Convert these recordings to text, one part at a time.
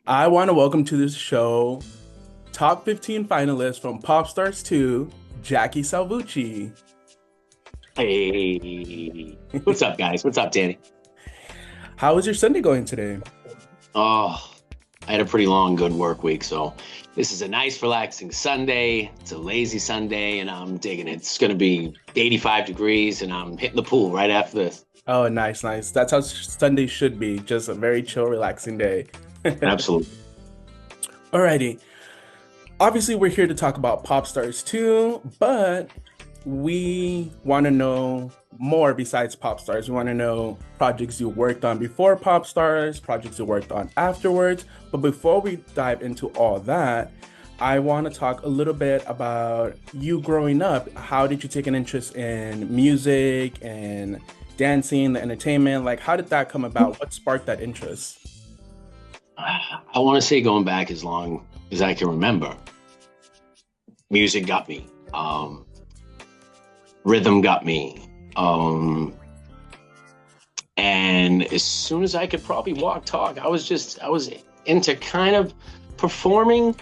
I want to welcome to this show top 15 finalists from Pop Stars 2, Jackie Salvucci. Hey, what's up, guys? What's up, Danny? How is your Sunday going today? Oh, I had a pretty long, good work week, so this is a nice, relaxing Sunday. It's a lazy Sunday, and I'm digging it. It's gonna be 85 degrees, and I'm hitting the pool right after this. Oh, nice, nice. That's how Sunday should be. Just a very chill, relaxing day. Absolutely. Alrighty. Obviously, we're here to talk about Pop Stars 2, but we want to know more besides Pop Stars. We want to know projects you worked on before Pop Stars, projects you worked on afterwards. But before we dive into all that, I want to talk a little bit about you growing up. How did you take an interest in music and dancing, the entertainment? Like, how did that come about? What sparked that interest? I want to say going back as long as I can remember, music got me. Rhythm got me. And as soon as I could probably walk, talk, I was into kind of performing.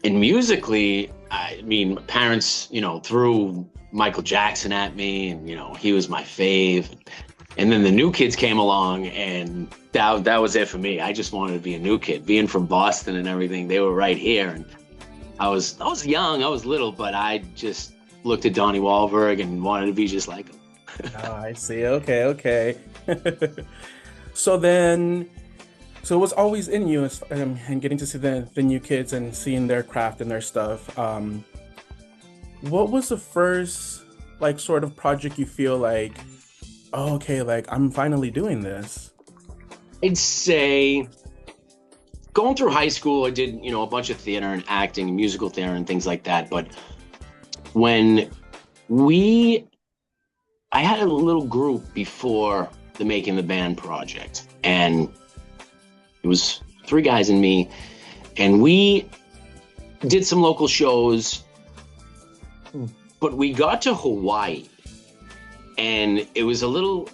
And musically, I mean, parents, threw Michael Jackson at me, and he was my fave. And then the new kids came along, and that was it for me. I just wanted to be a new kid. Being from Boston and everything, they were right here, and I was young, I was little, but I just looked at Donnie Wahlberg and wanted to be just like him. Oh, I see. Okay, okay. So then, so it was always in you, and getting to see the new kids and seeing their craft and their stuff. What was the first like sort of project you feel like, oh, okay, like I'm finally doing this? I'd say going through high school, I did, a bunch of theater and acting and musical theater and things like that. But when I had a little group before the Making the Band project, and it was three guys and me, and we did some local shows, but we got to Hawaii, and it was a little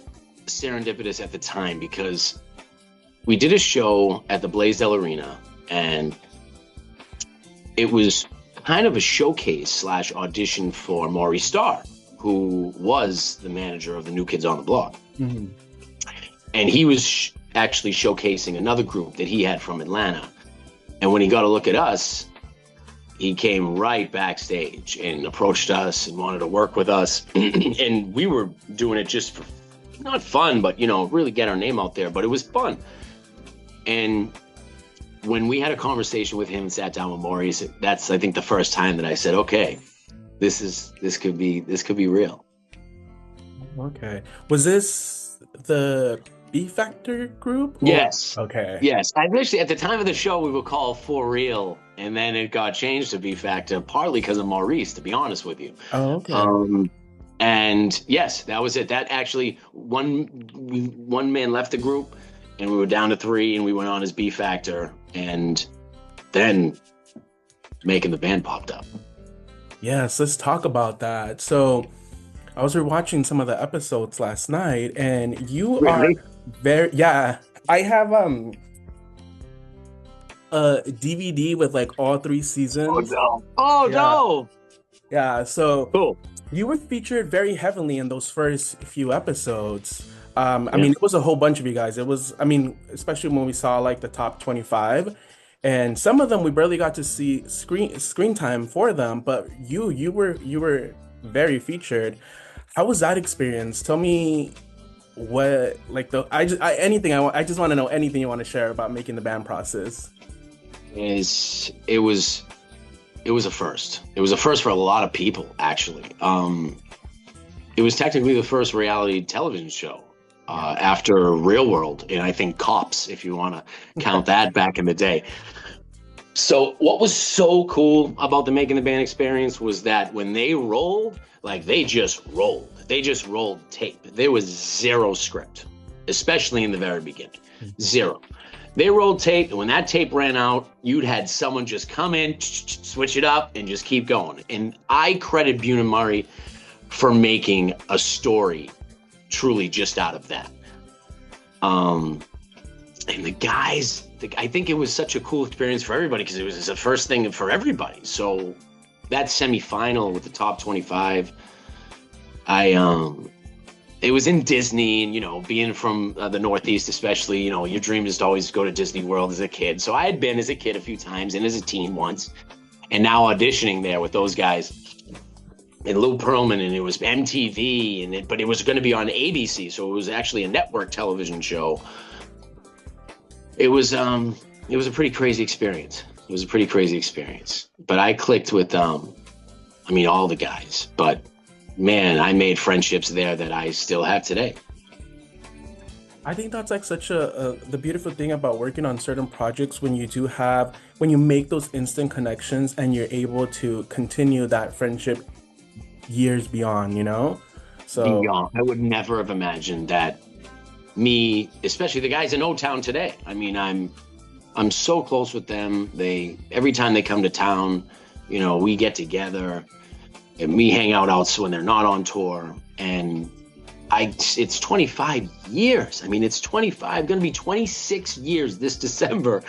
serendipitous at the time because we did a show at the Blaisdell Arena, and it was kind of a showcase slash audition for Maury Starr, who was the manager of the New Kids on the Block. Hmm. And he was actually showcasing another group that he had from Atlanta. And when he got a look at us, he came right backstage and approached us and wanted to work with us. And we were doing it just for not fun, but really get our name out there. But it was fun. And when we had a conversation with him and sat down with Maurice, that's, I think, the first time that I said, okay, this could be real. Okay. Was this the B Factor group? Yes. Okay. Yes. Initially, at the time of the show, we were called For Real, and then it got changed to B Factor, partly because of Maurice, to be honest with you. Oh, okay. And yes, that was it. That actually, one man left the group, and we were down to three, and we went on as B Factor, and then Making the Band popped up. Yes, let's talk about that. So, I was rewatching some of the episodes last night, and you are Really? very, yeah. I have a DVD with like all three Oh seasons. no! Oh Yeah, no! yeah. So Cool. you were featured very heavily in those first few episodes. I Yeah. mean, it was a whole bunch of you guys. It was, I mean, especially when we saw like the top 25, and some of them we barely got to see screen time for them, but you were very featured. How was that experience? Tell me what like the anything I just want to know anything you want to share about making the band process. Is it was a first. It was a first for a lot of people, actually. It was technically the first reality television show after Real World, and I think Cops, if you want to count that back in the day. So what was so cool about the Making the Band experience was that when they rolled, like they just rolled. They just rolled tape. There was zero script, especially in the very beginning. Zero. They rolled tape, and when that tape ran out, you'd had someone just come in, switch it up, and just keep going. And I credit Bune and Murray for making a story truly just out of that. And the guys I think it was such a cool experience for everybody because it was the first thing for everybody. So that semifinal with the top 25, it was in Disney, and, you know, being from the Northeast, especially, you know, your dream is to always go to Disney World as a kid. So I had been as a kid a few times and as a teen once, and now auditioning there with those guys and Lou Pearlman, and it was MTV, but it was going to be on ABC, so it was actually a network television show. It was a pretty crazy experience. It was a pretty crazy experience. But I clicked with I mean, all the guys. But man, I made friendships there that I still have today. I think that's like such the beautiful thing about working on certain projects when you make those instant connections and you're able to continue that friendship years beyond, you know? So Beyond. I would never have imagined that me, especially the guys in O-Town today. I mean, I'm so close with them. Every time they come to town, you know, we get together and we hang out when they're not on tour. And it's 25 years. I mean, it's 25, gonna be 26 years this December.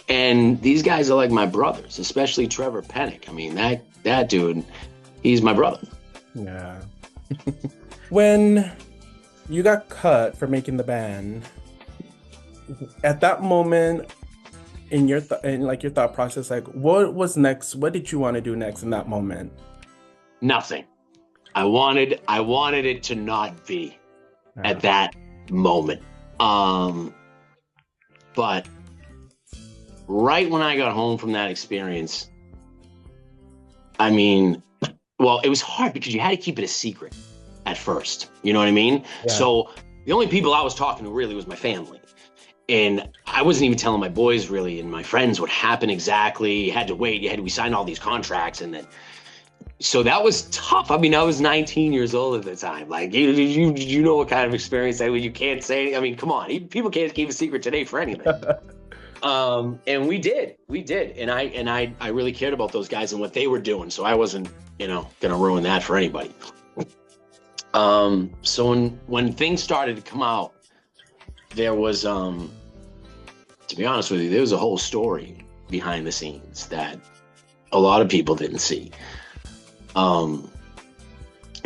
And these guys are like my brothers, especially Trevor Pennick. I mean, that dude, he's my brother. yeah. When you got cut for making the band, at that moment in your thought process, like what was next? What did you want to do next in that moment? Nothing. I wanted it to not be at that moment. But right when I got home from that experience, I mean, well, it was hard because you had to keep it a secret at first. You know what I mean? Yeah. So the only people I was talking to really was my family. And I wasn't even telling my boys really and my friends what happened exactly. You had to wait. We signed all these contracts, and then so that was tough. I mean, I was 19 years old at the time. Like, you know what kind of experience that you can't say. I mean, come on, people can't keep a secret today for anything. And we did, and I really cared about those guys and what they were doing. So I wasn't, you know, gonna ruin that for anybody. So when things started to come out, there was, to be honest with you, there was a whole story behind the scenes that a lot of people didn't see. You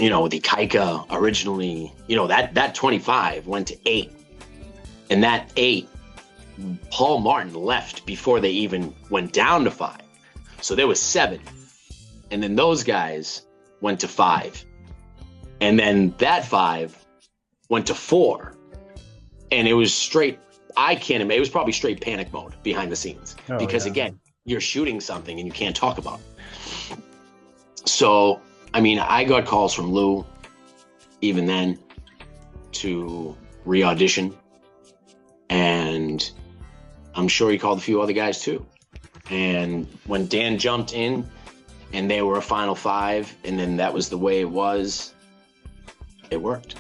know, the Kaika originally, you know, that 25 went to 8, and that 8, Paul Martin left before they even went down to 5. So there was 7, and then those guys went to 5, and then that 5 went to 4, and it was straight. It was probably straight panic mode behind the scenes because again, you're shooting something and you can't talk about it. So, I mean, I got calls from Lou, even then, to re-audition, and I'm sure he called a few other guys too. And when Dan jumped in and they were a final 5, and then that was the way it was, it worked.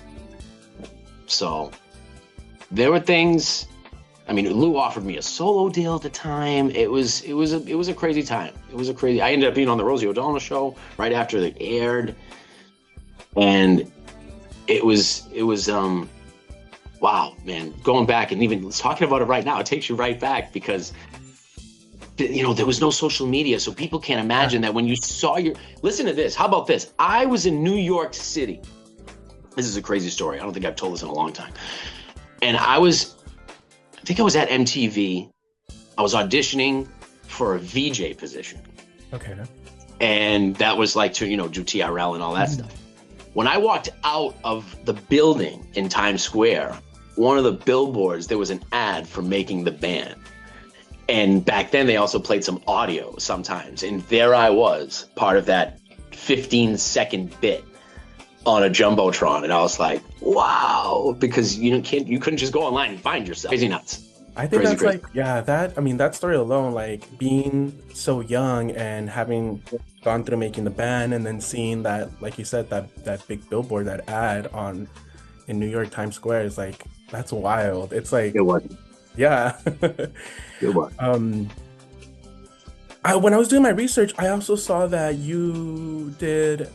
So there were things. I mean, Lou offered me a solo deal at the time. It was a crazy time. I ended up being on the Rosie O'Donnell show right after it aired, and it was wow, man. Going back and even talking about it right now, it takes you right back because, you know, there was no social media, so people can't imagine that when you saw listen to this. How about this? I was in New York City. This is a crazy story. I don't think I've told this in a long time. And I think I was at MTV. I was auditioning for a VJ position. Okay. And that was like to, you know, do TRL and all that stuff. When I walked out of the building in Times Square, one of the billboards, there was an ad for making the band. And back then they also played some audio sometimes. And there I was, part of that 15-second bit on a Jumbotron. And I was like, wow, because you couldn't just go online and find yourself. Crazy nuts. I think that's like, yeah, that story alone, like being so young and having gone through making the band and then seeing that, like you said, that big billboard, that ad in New York Times Square is like, that's wild. It's like, it was. Yeah. It was. When I was doing my research, I also saw that you did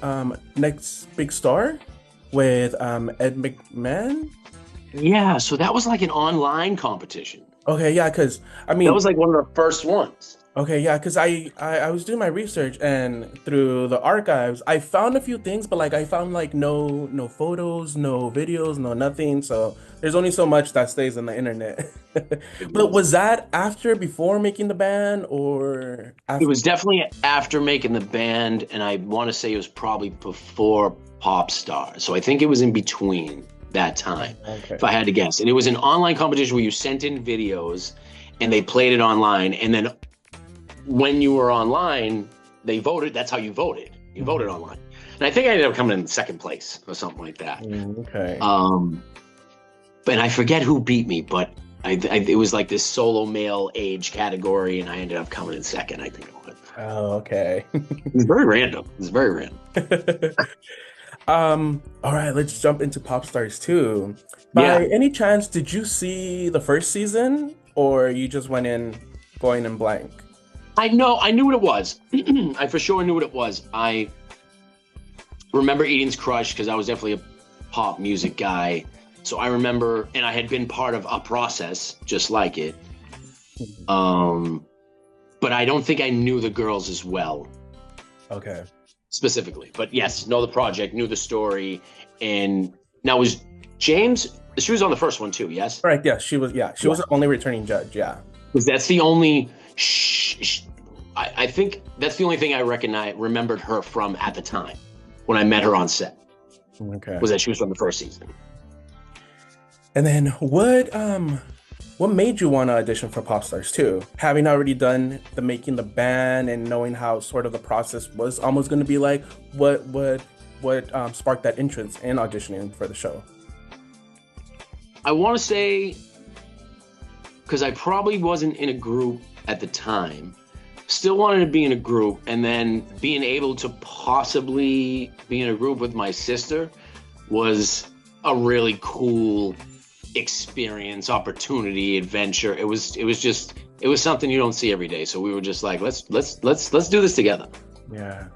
Next Big Star with Ed McMahon. Yeah, so that was like an online competition. Okay, yeah, because I That mean, was like one of the first ones. okay, yeah, because I was doing my research and through the archives, I found a few things, but like I found like no photos, no videos, no nothing. So there's only so much that stays on the internet. But was that after, before making the band, or It after? was definitely after making the band, and I want to say it was probably before Pop Star. So I think it was in between that time, if Okay. I had to guess. And it was an online competition where you sent in videos and they played it online. And then when you were online, they voted. That's how you voted. You voted Mhm. online. And I think I ended up coming in second place or something like that. Okay. Um, but I forget who beat me, but it was like this solo male age category, and I ended up coming in second, I think it was. Oh, okay. It's very random. It's very random. All right, let's jump into Pop Stars 2. By Yeah, any chance, did you see the first season, or you just went in going in blank? I know. I knew what it was. I for sure knew what it was. I remember Eden's Crush because I was definitely a pop music guy. So I remember, and I had been part of a process just like it. Um, but I don't think I knew the girls as well Okay. specifically. But yes, know the project, knew the story, and now was James. She was on the first one too. Yes. Correct. Yeah, she was. Yeah, she Yeah. was the only returning judge. Yeah. Because that's the only. I think that's the only thing I remembered her from at the time when I met her on set Okay. was that she was from the first season. And then what made you want to audition for Pop Stars 2? Having already done the making the band and knowing how sort of the process was almost going to be like, what sparked that interest in auditioning for the show? I want to say because I probably wasn't in a group at the time. Still wanted to be in a group, and then being able to possibly be in a group with my sister was a really cool experience, opportunity, adventure. It was something you don't see every day. So we were just like, let's do this together. Yeah.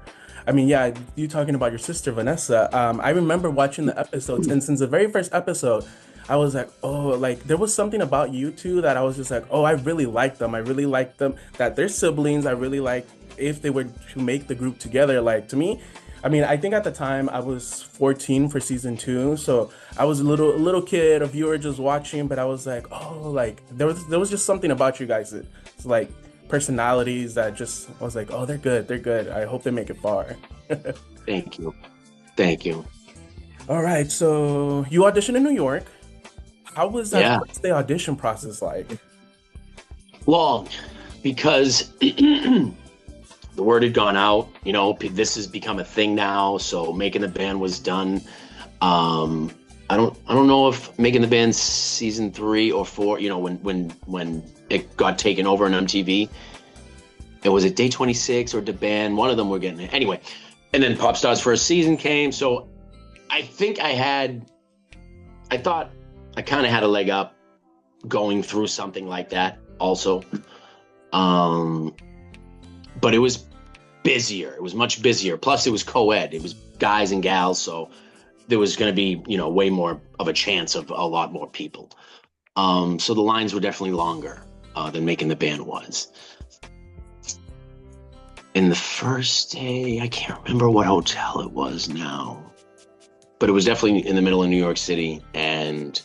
I mean, yeah, you talking about your sister Vanessa. I remember watching the episodes, and since the very first episode, I was like, oh, like there was something about you two that I was just like, oh, I really like them. I really like them. That they're siblings. I really like if they were to make the group together. Like to me, I mean, I think at the time I was 14 for season 2, so I was a little kid, a viewer just watching, but I was like, oh, like there was just something about you guys that it's like personalities that just I was like, oh, they're good, they're good. I hope they make it far. Thank you. Thank you. All right, so you auditioned in New York. How was that Yeah. first day audition process like? Long because the word had gone out, this has become a thing now. So making the band was done. I don't know if making the band season 3 or 4, when it got taken over on MTV, it was at day 26 or the band, one of them were getting it. Anyway, and then Popstar's first season came. So I think I thought I kind of had a leg up going through something like that also. But it was busier. It was much busier. Plus, it was co-ed. It was guys and gals, so there was going to be, way more of a chance of a lot more people. So the lines were definitely longer than making the band was. In the first day, I can't remember what hotel it was now, but it was definitely in the middle of New York City. And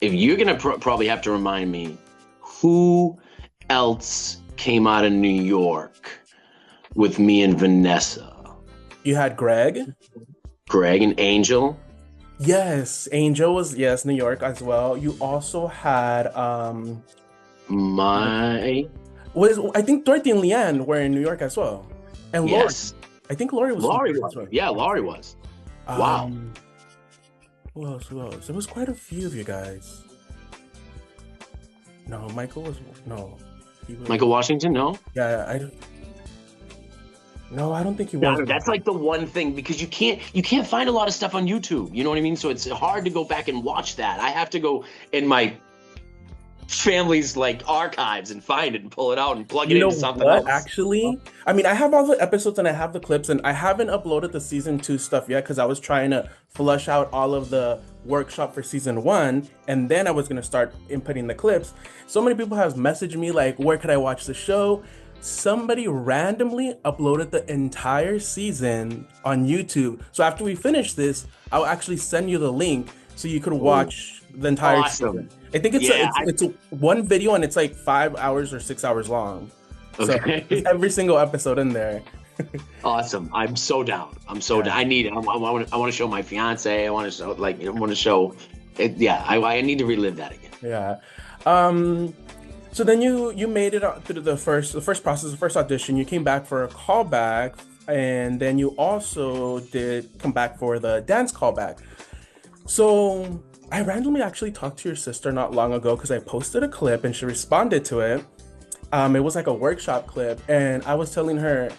if you're going to probably have to remind me who else came out of New York with me and Vanessa. You had Greg. Greg and Angel. Yes, Angel was, yes, New York as well. You also had My was I think Dorothy and Leanne were in New York as well. And Lori. Yes, I think Lori was from New Laurie York was. as well. Yeah, Laurie was. Wow. Um, who else? Who else? There was quite a few of you guys. No, Michael was no. He was, Michael Washington, no? yeah, I don't. No, I don't think he was. No, that's like the one thing because you can't find a lot of stuff on YouTube. You know what I mean? So it's hard to go back and watch that. I have to go in my family's like archives and find it and pull it out and plug You it know into something what? else. Actually, I mean, I have all the episodes and I have the clips, and I haven't uploaded the season two stuff yet because I was trying to flush out all of the workshop for season one, and then I was gonna start inputting the clips. So many people have messaged me like, "Where could I watch the show?" Somebody randomly uploaded the entire season on YouTube. So after we finish this, I'll actually send you the link so you could Ooh, watch the entire season. awesome. I think Yeah. it's one video and it's like 5 hours or 6 hours long. So there's Okay. every single episode in there. Awesome. I'm so down. I'm so Yeah. down. I want to show my fiance. I want to show, like, I want to show it. Yeah. I need to relive that again. Yeah. Um, so then you made it out through the first process, the first audition. You came back for a callback, and then you also did come back for the dance callback. So I randomly actually talked to your sister not long ago because I posted a clip and she responded to it. It was like a workshop clip, and I was telling her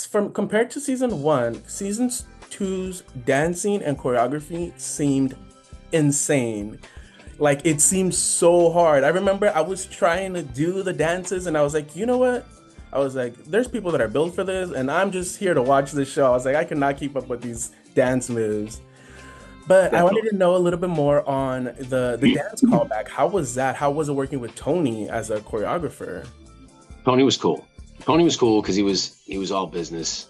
from compared to season one, season two's dancing and choreography seemed insane. Like it seemed so hard. I remember I was trying to do the dances and I was like, you know what? I was like, there's people that are built for this, and I'm just here to watch this show. I was like, I cannot keep up with these dance moves. But I wanted Definitely. to know a little bit more on the dance callback. How was that? How was it working with Tony as a choreographer? Tony was cool. Tony was cool because he was all business.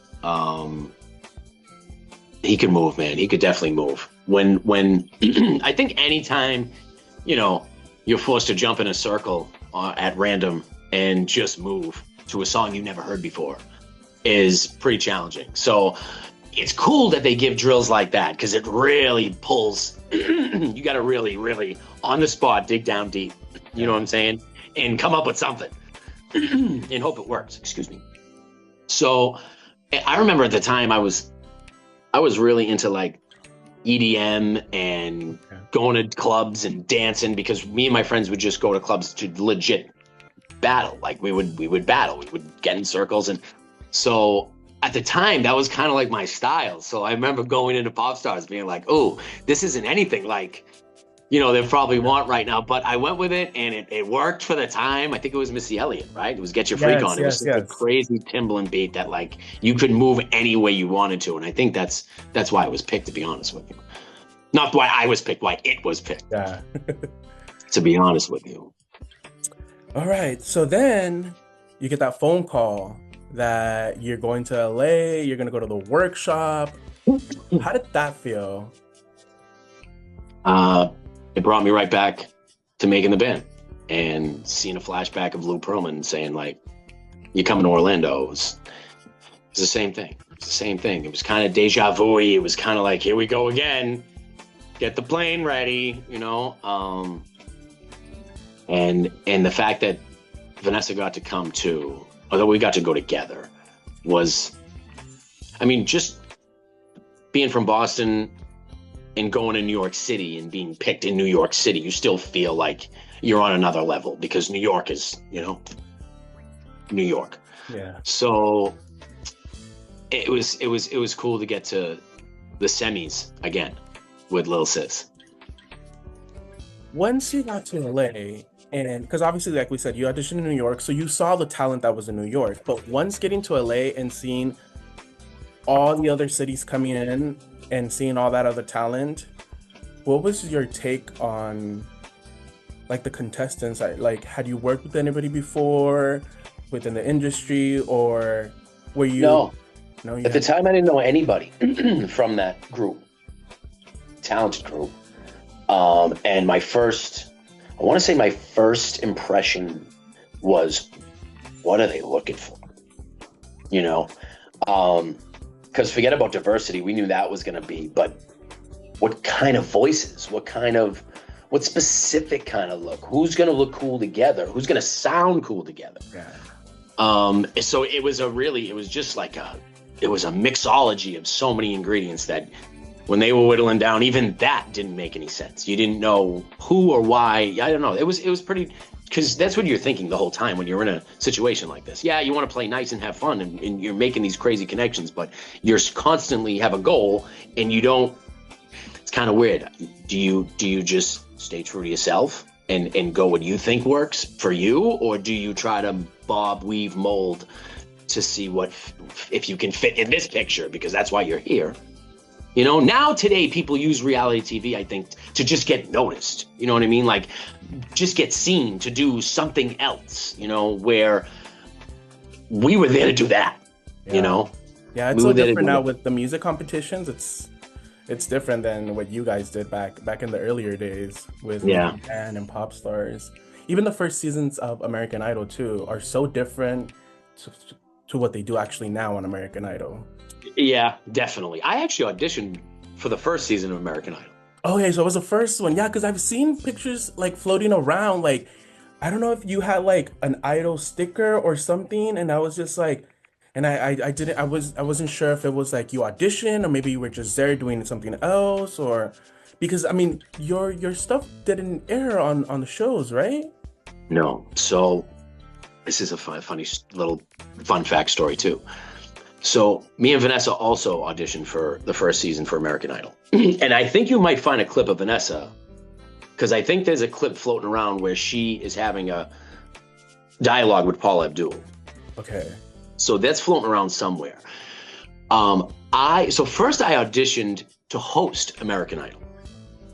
He could move, man. He could definitely move. When I think anytime, you're forced to jump in a circle at random and just move to a song you never heard before is pretty challenging. So it's cool that they give drills like that because it really pulls. You got to really, really on the spot dig down deep. You know what I'm saying? And come up with something and hope it works. Excuse me. So I remember at the time I was really into like EDM and Okay. going to clubs and dancing because me and my friends would just go to clubs to legit battle. Like we would battle. We would get in circles, and so at the time that was kind of like my style. So I remember going into Pop Stars being like, "Oh, this isn't anything like they probably want right now." But I went with it, and it worked for the time. I think it was Missy Elliott, right? It was Get Your Freak Yes, On. It was yes, such a yes. crazy Timbaland beat that like you could move any way you wanted to, and I think that's why it was picked. To be honest with you, not why I was picked, why it was picked. Yeah. To be honest with you. All right. So then you get that phone call that you're going to LA, you're going to go to the workshop. How did that feel? It brought me right back to making the band and seeing a flashback of Lou Pearlman saying like, "You coming to Orlando?" It's the same thing. It's the same thing. It was kind of deja vu. It was kind of like, here we go again. Get the plane ready, and the fact that Vanessa got to come too, although we got to go together, was, I mean, just being from Boston and going to New York City and being picked in New York City, you still feel like you're on another level because New York is, New York. Yeah. So it was cool to get to the semis again with Lil Sis. Once you got to LA, and because obviously, like we said, you auditioned in New York, so you saw the talent that was in New York. But once getting to LA and seeing all the other cities coming in and seeing all that other talent, what was your take on like the contestants? Like, had you worked with anybody before within the industry, or were you? No, No, you at the had time I didn't know anybody from that group, talented group. And I want to say my first impression was, what are they looking for? Because forget about diversity, we knew that was going to be, but what kind of voices, what specific kind of look, who's going to look cool together, who's going to sound cool together. Yeah. So it was just like it was a mixology of so many ingredients that when they were whittling down, even that didn't make any sense. You didn't know who or why. I don't know. It was pretty, because that's what you're thinking the whole time when you're in a situation like this. Yeah, you want to play nice and have fun, and you're making these crazy connections, but you're constantly have a goal, and you don't. It's kind of weird. Do you just stay true to yourself, and go what you think works for you, or do you try to bob, weave, mold to see if you can fit in this picture, because that's why you're here? You know, now today people use reality TV, I think, to just get noticed. You know what I mean? Like, just get seen to do something else, you know, where we were there to do that, you know? Yeah, it's so different now with the music competitions. It's different than what you guys did back in the earlier days with Band and Pop Stars. Even the first seasons of American Idol too are so different to what they do actually now on American Idol. Yeah, definitely. I actually auditioned for the first season of American Idol. Okay, so it was the first one. Yeah, because I've seen pictures like floating around. Like, I don't know if you had like an Idol sticker or something, and I was just like, and I wasn't sure if it was like you auditioned or maybe you were just there doing something else, or because I mean your stuff didn't air on the shows, right? No. So this is a funny little fun fact story too. So me and Vanessa also auditioned for the first season for American Idol. And I think you might find a clip of Vanessa, because I think there's a clip floating around where she is having a dialogue with Paula Abdul. Okay. So that's floating around somewhere. So first I auditioned to host American Idol.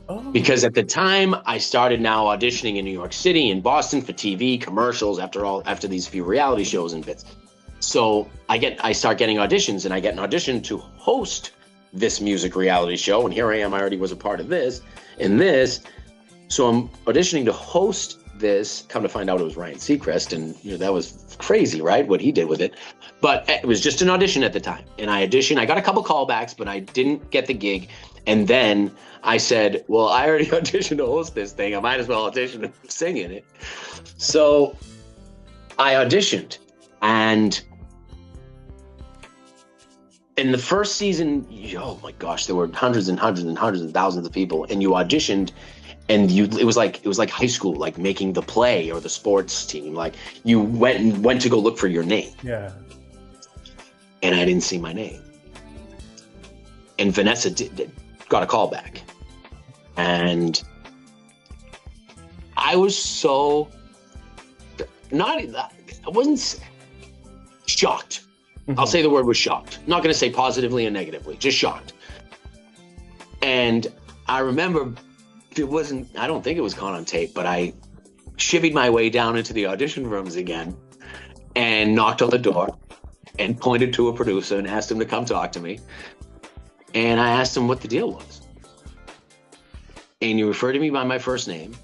Oh. Because at the time I started now auditioning in New York City and Boston for TV commercials after these few reality shows and bits. So I start getting auditions, and I get an audition to host this music reality show. And here I am, I already was a part of this and this. So I'm auditioning to host this. Come to find out it was Ryan Seacrest, and you know, that was crazy, right? What he did with it. But it was just an audition at the time. And I auditioned, I got a couple callbacks, but I didn't get the gig. And then I said, well, I already auditioned to host this thing. I might as well audition to sing in it. So I auditioned, and in the first season, oh my gosh, there were hundreds and hundreds and hundreds and thousands of people, and you auditioned, and it was like high school, like making the play or the sports team. Like you went to go look for your name. Yeah. And I didn't see my name. And Vanessa got a call back, and I was so I wasn't shocked. Mm-hmm. I'll say the word was shocked. I'm not going to say positively and negatively, just shocked. And I remember I don't think it was caught on tape, but I chivied my way down into the audition rooms again and knocked on the door and pointed to a producer and asked him to come talk to me. And I asked him what the deal was. And he referred to me by my first name.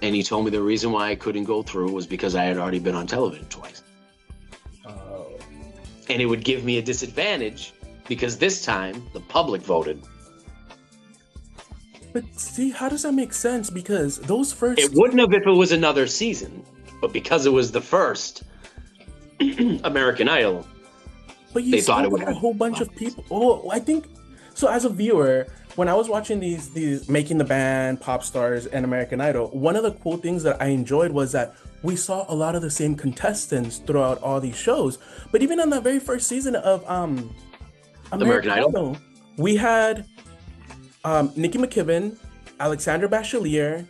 And he told me the reason why I couldn't go through was because I had already been on television twice. And it would give me a disadvantage because this time the public voted. But see, how does that make sense? Because those first... It wouldn't have if it was another season, but because it was the first American Idol, but they thought it would have a whole bunch of people. Oh, I think so. As a viewer, when I was watching these Making the Band, Pop Stars, and American Idol, one of the cool things that I enjoyed was that we saw a lot of the same contestants throughout all these shows. But even on the very first season of American Idol, we had Nikki McKibben, Alexandra Bachelier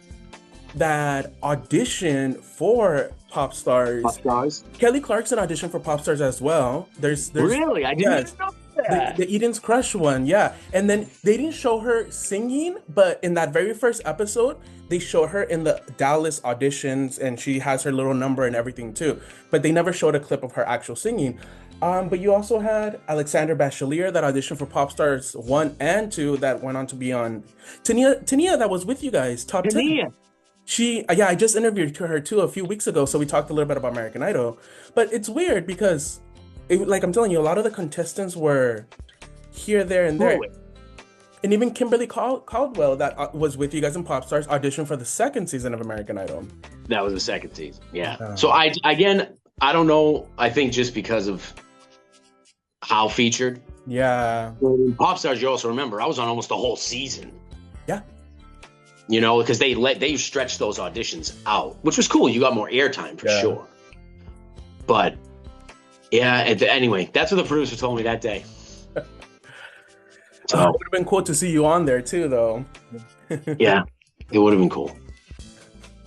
that auditioned for Pop Stars. Pop Stars. Kelly Clarkson auditioned for Pop Stars as well. There's really? I didn't know that. The Eden's Crush one, yeah. And then they didn't show her singing, but in that very first episode, they show her in the Dallas auditions, and she has her little number and everything too. But they never showed a clip of her actual singing. But you also had Alexandra Bachelier that auditioned for Pop Stars 1 and 2 that went on to be on Tania that was with you guys, Top 10. I just interviewed her too a few weeks ago, so we talked a little bit about American Idol. But it's weird because, like I'm telling you, a lot of the contestants were here, there, and there. And even Kimberly Caldwell that was with you guys in Pop Stars auditioned for the second season of American Idol. That was the second season, yeah. So I don't know. I think just because of how featured. Yeah. In Pop Stars, you also remember, I was on almost the whole season. Yeah. You know, because they stretched those auditions out, which was cool. You got more airtime for sure. But yeah, anyway, that's what the producer told me that day. So it would have been cool to see you on there too, though. Yeah, it would have been cool.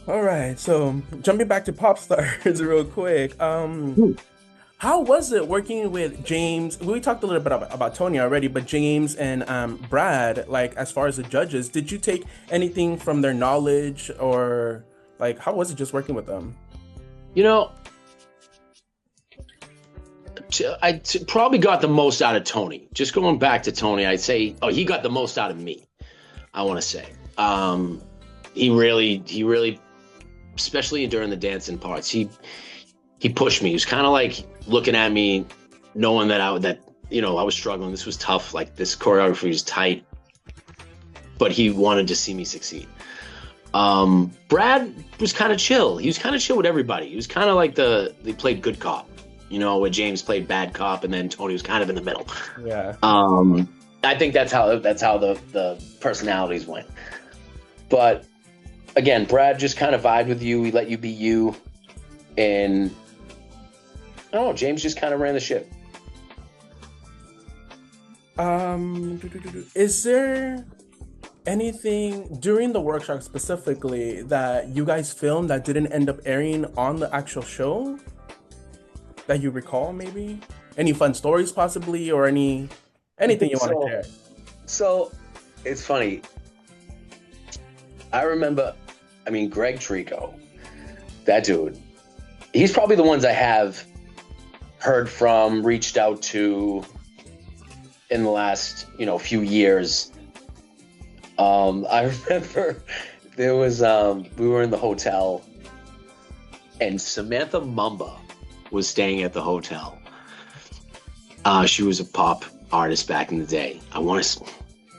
All right, so jumping back to pop stars real quick. Hmm. How was it working with James? We talked a little bit about Tony already, but James and Brad, like as far as the judges, did you take anything from their knowledge or like how was it just working with them? You know, probably got the most out of Tony. Just going back to Tony, I'd say, oh, he got the most out of me. I want to say, he really, especially during the dancing parts, he pushed me. He was kind of like looking at me, knowing that I was struggling. This was tough. Like this choreography was tight, but he wanted to see me succeed. Brad was kind of chill. He was kind of chill with everybody. He was kind of like they played good cop, where James played bad cop, and then Tony was kind of in the middle. Yeah. I think that's how the personalities went. But again, Brad just kind of vibed with you. He let you be you, and I don't know. James just kind of ran the ship. Is there anything during the workshop specifically that you guys filmed that didn't end up airing on the actual show that you recall, maybe? Any fun stories possibly, or anything you want to share? So it's funny. I remember, Greg Trico, that dude, he's probably the ones I have heard from, reached out to in the last, few years. I remember there was, we were in the hotel and Samantha Mumba was staying at the hotel. She was a pop artist back in the day.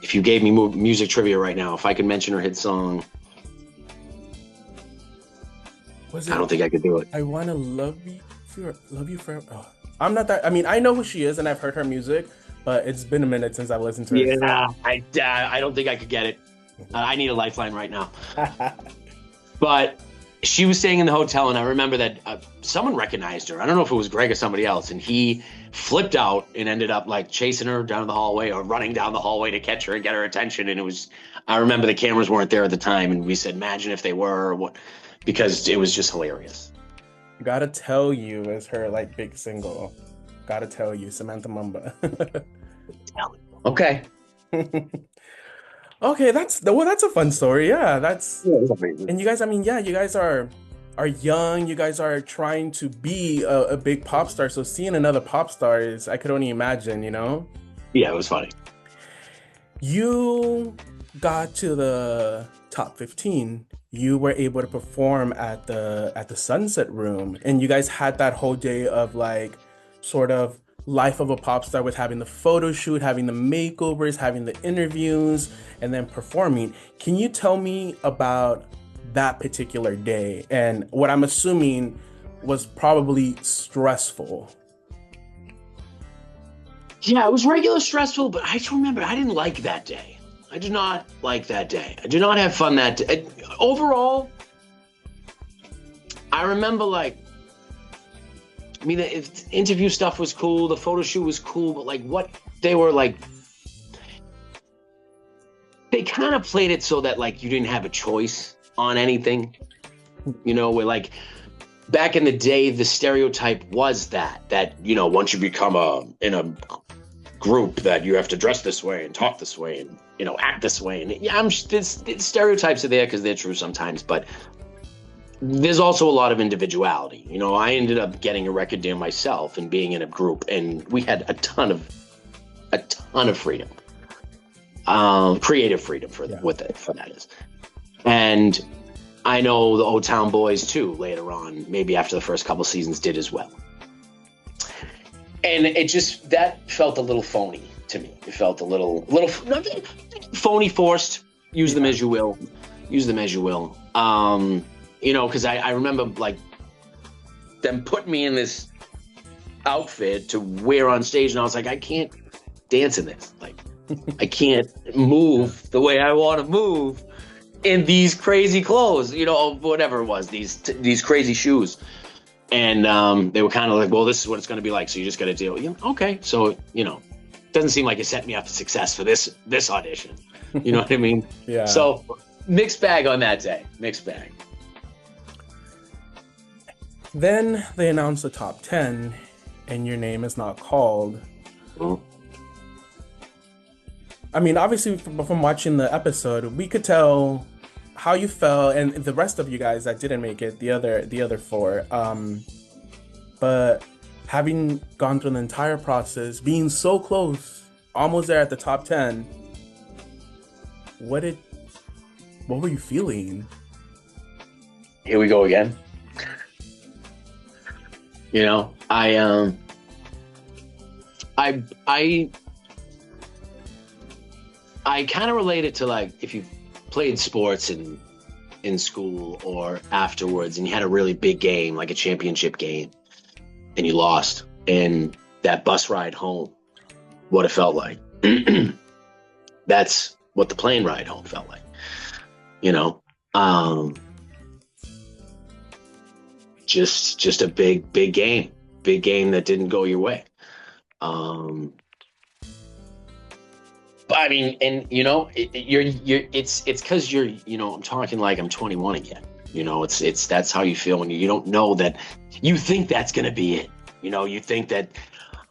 If you gave me music trivia right now, if I could mention her hit song, I don't think I could do it. I wanna love you forever. Oh, I'm not that. I know who she is and I've heard her music, but it's been a minute since I've listened to her. Yeah, I don't think I could get it. I need a lifeline right now. But she was staying in the hotel, and I remember that someone recognized her. I don't know if it was Greg or somebody else, and he flipped out and ended up like chasing her down the hallway or running down the hallway to catch her and get her attention. And I remember the cameras weren't there at the time, and we said, imagine if they were, or what, because it was just hilarious. Gotta Tell You is her like big single. Gotta Tell You, Samantha Mumba. Okay. Okay, that's a fun story. Yeah, and you guys, you guys are young. You guys are trying to be a big pop star. So seeing another pop star I could only imagine, Yeah, it was funny. You got to the top 15. You were able to perform at the Sunset Room, and you guys had that whole day of like sort of life of a pop star with having the photo shoot, having the makeovers, having the interviews, and then performing. Can you tell me about that particular day and what I'm assuming was probably stressful? Yeah, it was regular stressful, but I just remember I didn't like that day. I did not like that day. I did not have fun that day. Overall, I remember the interview stuff was cool, the photo shoot was cool, but like what they were like, they kind of played it so that like you didn't have a choice on anything, where like back in the day, the stereotype was that once you become in a group that you have to dress this way and talk this way and act this way, and yeah, stereotypes are there because they're true sometimes, but there's also a lot of individuality. I ended up getting a record deal myself and being in a group, and we had a ton of freedom, creative freedom for that is. And I know the O-Town boys too, later on, maybe after the first couple seasons, did as well. And that felt a little phony to me. It felt a little phony, forced. Use them as you will. Because I remember like them putting me in this outfit to wear on stage, and I was like, I can't dance in this. Like, I can't move the way I want to move in these crazy clothes, whatever it was, these crazy shoes. And they were kind of like, well, this is what it's going to be like, so you just got to deal with it. Okay, so doesn't seem like it set me up for success for this audition. You know what I mean? Yeah. So mixed bag on that day. Mixed bag. Then they announced the top 10, and your name is not called. Mhm. I mean, obviously, from watching the episode, we could tell how you felt, and the rest of you guys that didn't make it, the other four. But having gone through the entire process, being so close, almost there at the top 10, what did what were you feeling? Here we go again. You know, I kind of relate it to, like, if you played sports in school or afterwards and you had a really big game, like a championship game, and you lost, and that bus ride home, what it felt like. That's what the plane ride home felt like, you know. Just a big game that didn't go your way. But I mean, and you know, it's because you're, you know, I'm talking like I'm 21 again. You know, it's that's how you feel when you don't know that. You think that's gonna be it. You know, you think that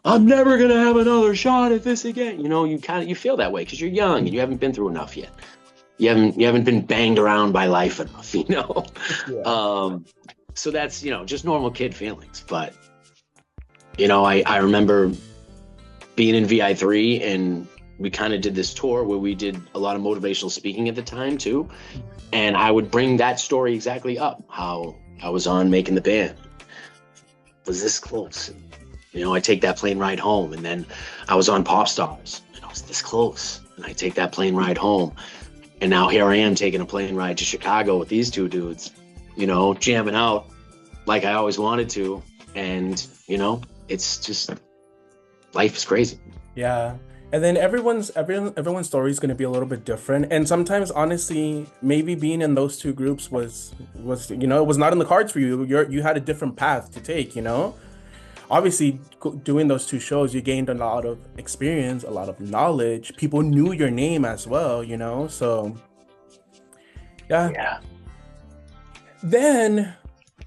I'm never gonna have another shot at this again. You know, you feel that way because you're young and you haven't been through enough yet. You haven't been banged around by life enough. You know, Yeah. so that's, you know, just normal kid feelings. But you know, I remember being in VI3, and we kind of did this tour where we did a lot of motivational speaking at the time too. And I would bring that story exactly up, how I was on Making the Band. Was this close? You know, I take that plane ride home, and then I was on Pop Stars, and I was this close, and I take that plane ride home. And now here I am taking a plane ride to Chicago with these two dudes, you know, jamming out like I always wanted to. And, you know, it's just, life is crazy. Yeah. And then everyone's story is going to be a little bit different. And sometimes, honestly, maybe being in those two groups was you know, it was not in the cards for you. You had a different path to take, you know. Obviously, doing those two shows, you gained a lot of experience, a lot of knowledge. People knew your name as well, you know. So, yeah. Yeah. Then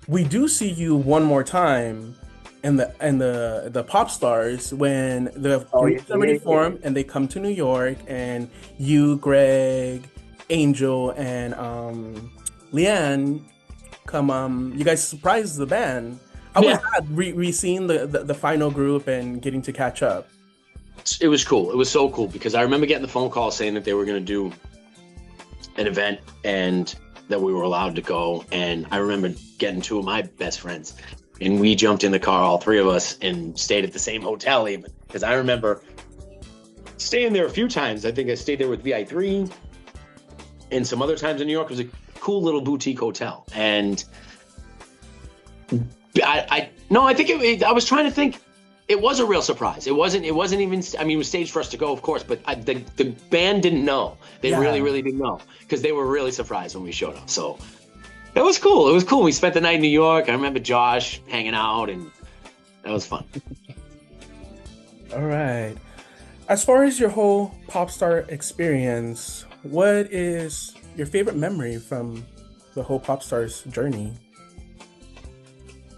we do see you one more time in the pop stars when the group's already formed and they come to New York, and you, Greg, Angel, and Leanne come. You guys surprised the band. How was that re-seeing the final group and getting to catch up? It was cool. It was so cool because I remember getting the phone call saying that they were going to do an event and that we were allowed to go. And I remember getting two of my best friends, and we jumped in the car, all three of us, and stayed at the same hotel even. Because I remember staying there a few times. I think I stayed there with VI3 and some other times in New York. It was a cool little boutique hotel. And I think I was trying to think. It was a real surprise. It wasn't even, I mean, it was staged for us to go, of course, but the band didn't know. They really didn't know, because they were really surprised when we showed up. So it was cool. It was cool. We spent the night in New York. I remember Josh hanging out, and that was fun. All right. As far as your whole pop star experience, what is your favorite memory from the whole pop stars journey?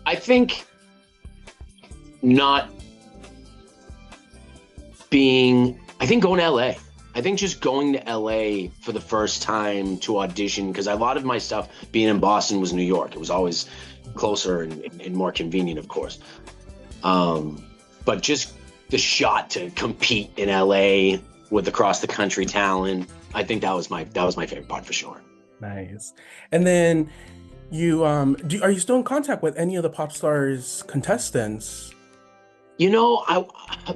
I think going to LA. I think just going to LA for the first time to audition, because a lot of my stuff being in Boston was New York. It was always closer and more convenient, of course. But just the shot to compete in LA with across the country talent, I think that was my favorite part for sure. Nice. And then you are you still in contact with any of the pop stars contestants? You know,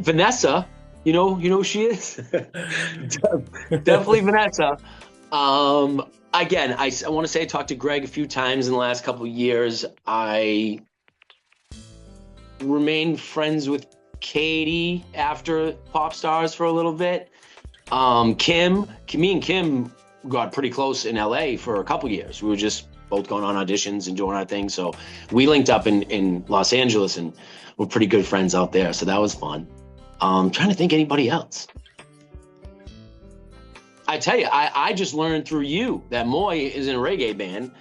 Vanessa, you know who she is? Definitely Vanessa. Again, I want to say I talked to Greg a few times in the last couple of years. I remained friends with Katie after Pop Stars for a little bit. Me and Kim got pretty close in LA for a couple of years. We were just both going on auditions and doing our thing. So we linked up in Los Angeles, and we're pretty good friends out there. So that was fun. Trying to think anybody else. I tell you, I just learned through you that Moy is in a reggae band,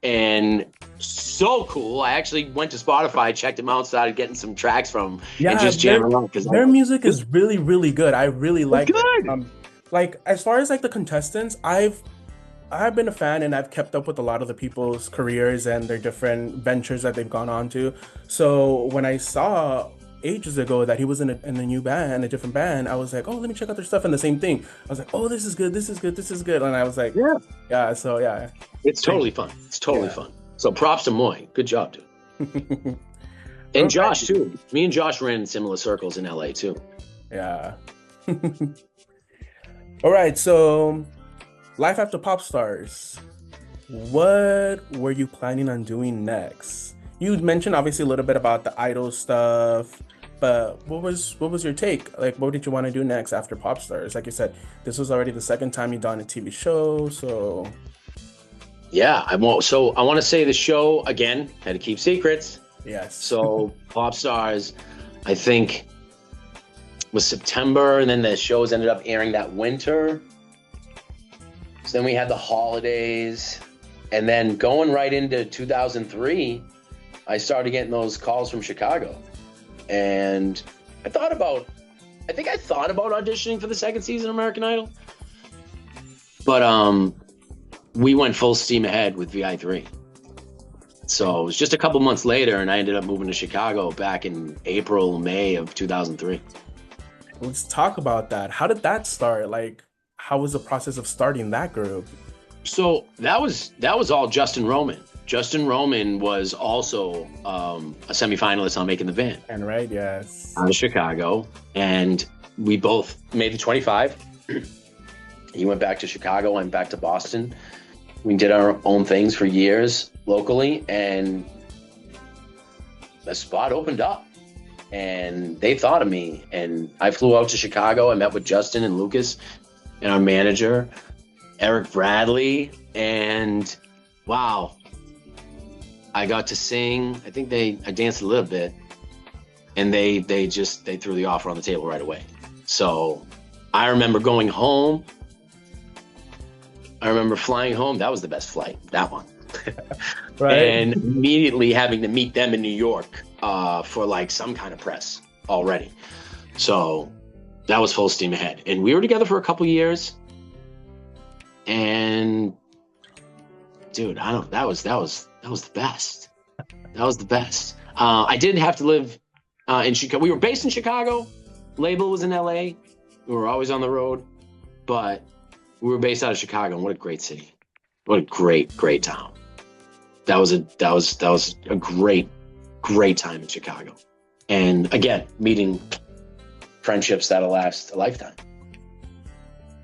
and So cool. I actually went to Spotify, checked them out, started getting some tracks from them, Yeah, and just jamming along because their music is really, really good. I really it's like it. good. Like as far as like the contestants, I've been a fan and I've kept up with a lot of the people's careers and their different ventures that they've gone on to. So when I saw ages ago that he was in a new band, a different band, I was like, oh, let me check out their stuff. And the same thing, I was like, oh, this is good, this is good, this is good. And I was like, Yeah, yeah, so yeah, it's totally fun. It's totally yeah. fun. So props to Moy. Good job, dude. And Okay. Josh too. Me and Josh ran in similar circles in LA too. Yeah. All right, so life after pop stars. What were you planning on doing next? You mentioned obviously a little bit about the idol stuff, but what was your take? Like, what did you want to do next after pop stars? Like you said, this was already the second time you've done a TV show, so Yeah, I want. So I want to say the show again. Had to keep secrets. yes. So Pop Stars, I think, was September, and then the shows ended up airing that winter. So then we had the holidays, and then going right into 2003, I started getting those calls from Chicago, and I thought about auditioning for the second season of American Idol, but we went full steam ahead with Vi3. So it was just a couple months later, and I ended up moving to Chicago back in April, May of 2003. Let's talk about that. How did that start? Like, how was the process of starting that group? So that was all Justin Roman. Justin Roman was also a semifinalist on Making the Band And right, yes. out of Chicago, and we both made the 25. He went back to Chicago, I went back to Boston. We did our own things for years locally, and the spot opened up, and they thought of me, and I flew out to Chicago. I met with Justin and Lucas and our manager, Eric Bradley, and wow, I got to sing. I think I danced a little bit, and they threw the offer on the table right away. So I remember going home. I remember flying home. That was the best flight, that one. Right. And immediately having to meet them in New York for like some kind of press already. So that was full steam ahead. And we were together for a couple years. And dude, that was the best. That was the best. I did have to live in Chicago. We were based in Chicago. Label was in LA. We were always on the road, but we were based out of Chicago, and what a great city. What a great town. That was a great time in Chicago. And again, meeting friendships that'll last a lifetime.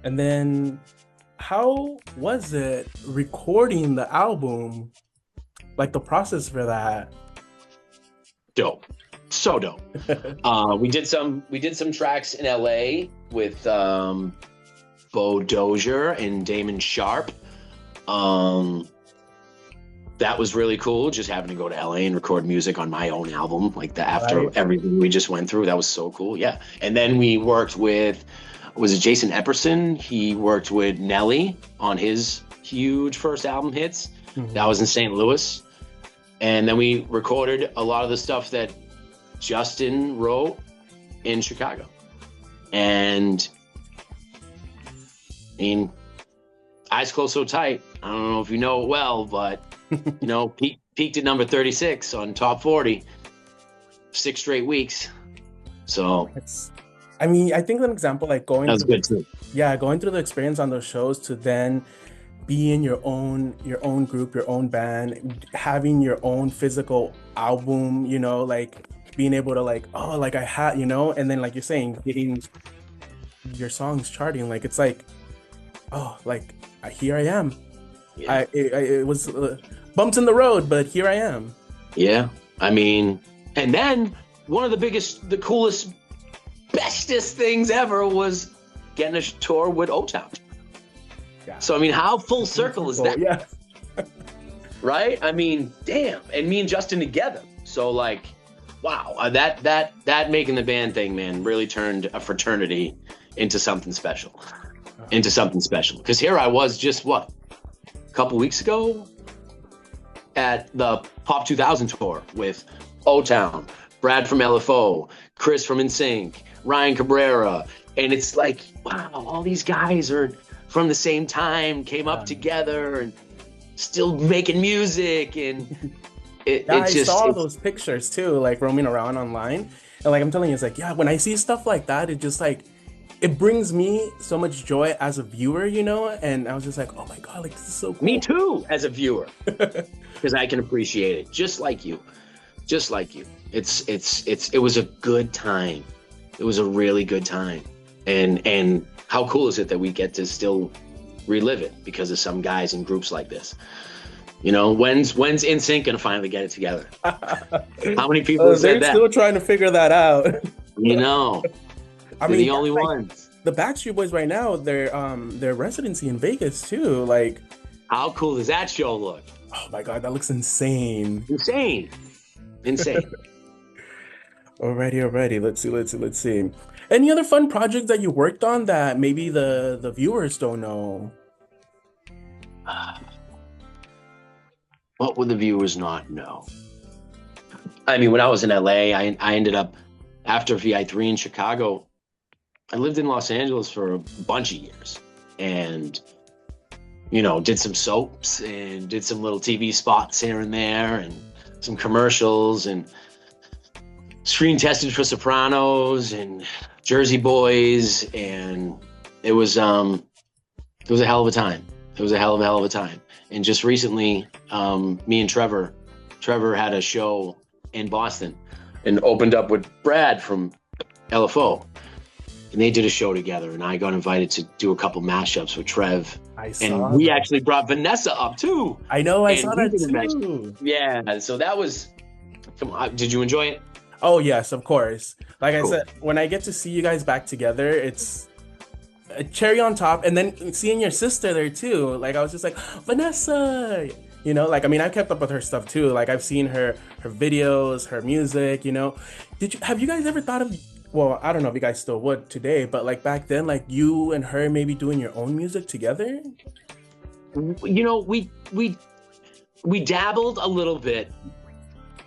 And then how was it recording the album? Like the process for that? Dope. So dope. We did some tracks in LA with Bo Dozier and Damon Sharp. That was really cool, just having to go to LA and record music on my own album, like after everything we just went through. That was so cool. Yeah. And then we worked with, was it Jason Epperson? He worked with Nelly on his huge first album hits. Mm-hmm. That was in St. Louis. And then we recorded a lot of the stuff that Justin wrote in Chicago. And I mean, Eyes Closed So Tight, I don't know if you know it well, but you know, peaked at number 36 on Top 40, 6 straight weeks. So I mean, I think an example like going that was good too. Yeah, going through the experience on those shows to then be in your own group, your own band, having your own physical album, you know, like being able to like, oh, like I had, you know, and then like you're saying, getting your songs charting, like it's like, oh, like here I am. Yeah. It was bumps in the road, but here I am. Yeah, I mean, and then one of the biggest, the coolest, bestest things ever was getting a tour with O-Town. Yeah. So I mean, how full circle is that? Yeah. Right? I mean, damn. And me and Justin together. So like, wow, that Making the Band thing, man, really turned a fraternity into something special. Into something special. Because here I was just a couple weeks ago, at the Pop 2000 tour with O-Town, Brad from LFO, Chris from NSYNC, Ryan Cabrera, and it's like, wow, all these guys are from the same time, came up together, and still making music, and I saw those pictures too, like roaming around online. And like I'm telling you, it's like, yeah, when I see stuff like that, it just like it brings me so much joy as a viewer, you know? And I was just like, oh my God, like this is so cool. Me too, as a viewer. Because I can appreciate it, just like you. Just like you. It was a good time. It was a really good time. And how cool is it that we get to still relive it because of some guys in groups like this? You know, when's NSYNC gonna finally get it together? How many people said that? They're still trying to figure that out. You know, I they're mean, the only ones. The Backstreet Boys right now, their residency in Vegas too. Like, how cool does that show look? Oh my God, that looks insane. Insane. Alrighty. Let's see. Any other fun projects that you worked on that maybe the viewers don't know? What would the viewers not know? I mean, when I was in LA, I ended up, after Vi3 in Chicago, I lived in Los Angeles for a bunch of years and, you know, did some soaps and did some little TV spots here and there and some commercials and screen tested for Sopranos and Jersey Boys. And it was a hell of a time. It was a hell of a time. And just recently, me and Trevor had a show in Boston and opened up with Brad from LFO. And they did a show together, and I got invited to do a couple mashups with Trev. And we actually brought Vanessa up too. I know, I saw that too. Yeah, so that was, come on, did you enjoy it? Oh yes, of course. Like I said, when I get to see you guys back together, it's a cherry on top. And then seeing your sister there too, like I was just like, Vanessa, you know, like, I mean, I kept up with her stuff too. Like I've seen her videos, her music, you know. Have you guys ever thought of, well, I don't know if you guys still would today, but like back then, like you and her maybe doing your own music together? You know, we dabbled a little bit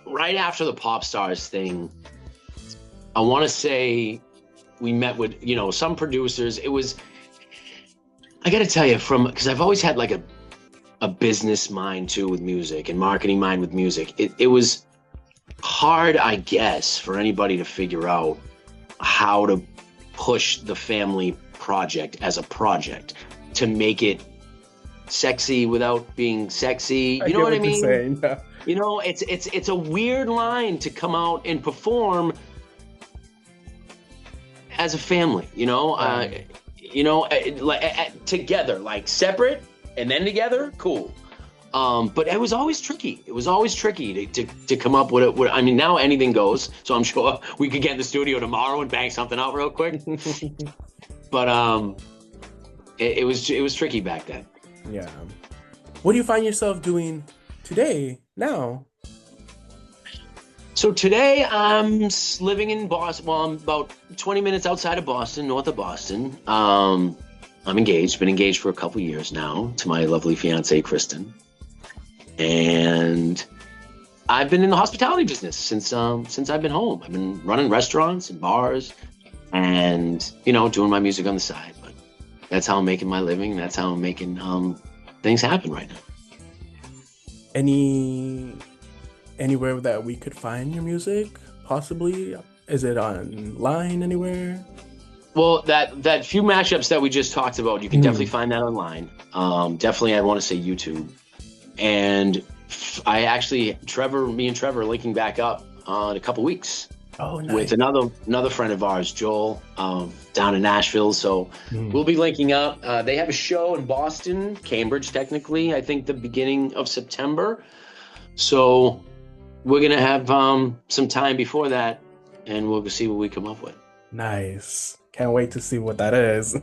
right after the Pop Stars thing. I want to say we met with, you know, some producers. It was, I got to tell you, because I've always had like a business mind too with music and marketing mind with music. It was hard, I guess, for anybody to figure out how to push the family project as a project to make it sexy without being sexy. You know what I mean? Saying, yeah. You know, it's a weird line to come out and perform as a family, you know, together, like separate and then together, cool. But it was always tricky. It was always tricky to come up with it. I mean, now anything goes. So I'm sure we could get in the studio tomorrow and bang something out real quick. But it was tricky back then. Yeah. What do you find yourself doing today, now? So today I'm living in Boston. Well, I'm about 20 minutes outside of Boston, north of Boston. I'm engaged, been engaged for a couple years now to my lovely fiance, Kristen. And I've been in the hospitality business since I've been home. I've been running restaurants and bars and, you know, doing my music on the side. But that's how I'm making my living. That's how I'm making things happen right now. Anywhere that we could find your music, possibly? Is it online anywhere? Well, that few mashups that we just talked about, you can definitely find that online. Definitely, I want to say YouTube. And me and Trevor are linking back up in a couple weeks. Oh, nice. With another friend of ours, Joel, down in Nashville. So we'll be linking up. They have a show in Boston, Cambridge, technically, I think the beginning of September. So we're going to have some time before that, and we'll see what we come up with. Nice. Can't wait to see what that is.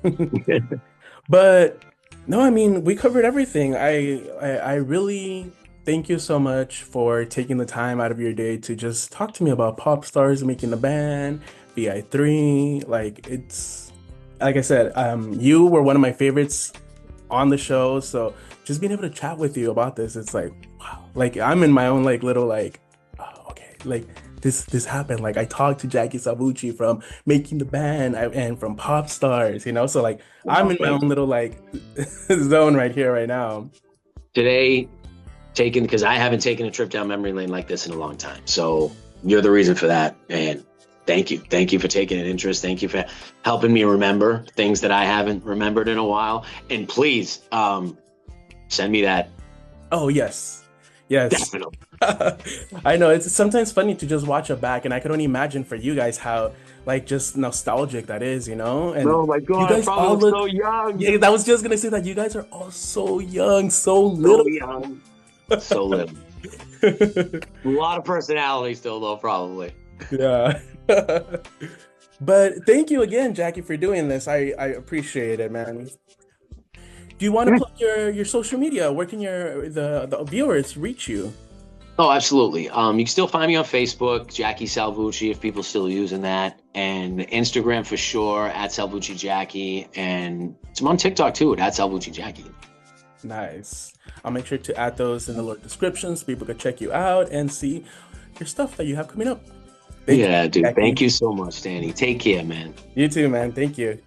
But no, I mean, we covered everything. I really thank you so much for taking the time out of your day to just talk to me about Pop Stars, making the band, Vi3. Like, it's, like I said, you were one of my favorites on the show. So just being able to chat with you about this, it's like, wow. Like I'm in my own like little like, oh, okay, like this happened. Like I talked to Jackie Salvucci from Making the Band and from Pop Stars, you know. So like I'm Well, in my thank own you. little like zone right here, right now. Today, taken because I haven't taken a trip down memory lane like this in a long time. So you're the reason for that, and thank you. Thank you for taking an interest. Thank you for helping me remember things that I haven't remembered in a while. And please, send me that. Oh yes, yes. Definitely. I know it's sometimes funny to just watch it back, and I can only imagine for you guys how like just nostalgic that is, you know? And Oh my you God, I guys probably all look look, so young. yeah, I was just gonna say that you guys are all so young, so So little. young. So little. A lot of personality still, though, probably. Yeah. But thank you again, Jackie, for doing this. I appreciate it, man. Do you want to plug your social media? Where can the viewers reach you? Oh, absolutely. You can still find me on Facebook, Jackie Salvucci, if people still using that, and Instagram for sure, at Salvucci Jackie, and I'm on TikTok too, at Salvucci Jackie. Nice. I'll make sure to add those in the little descriptions so people can check you out and see your stuff that you have coming up. Thank you, Yeah, dude. Jackie. Thank you so much, Danny. Take care, man. You too, man. Thank you.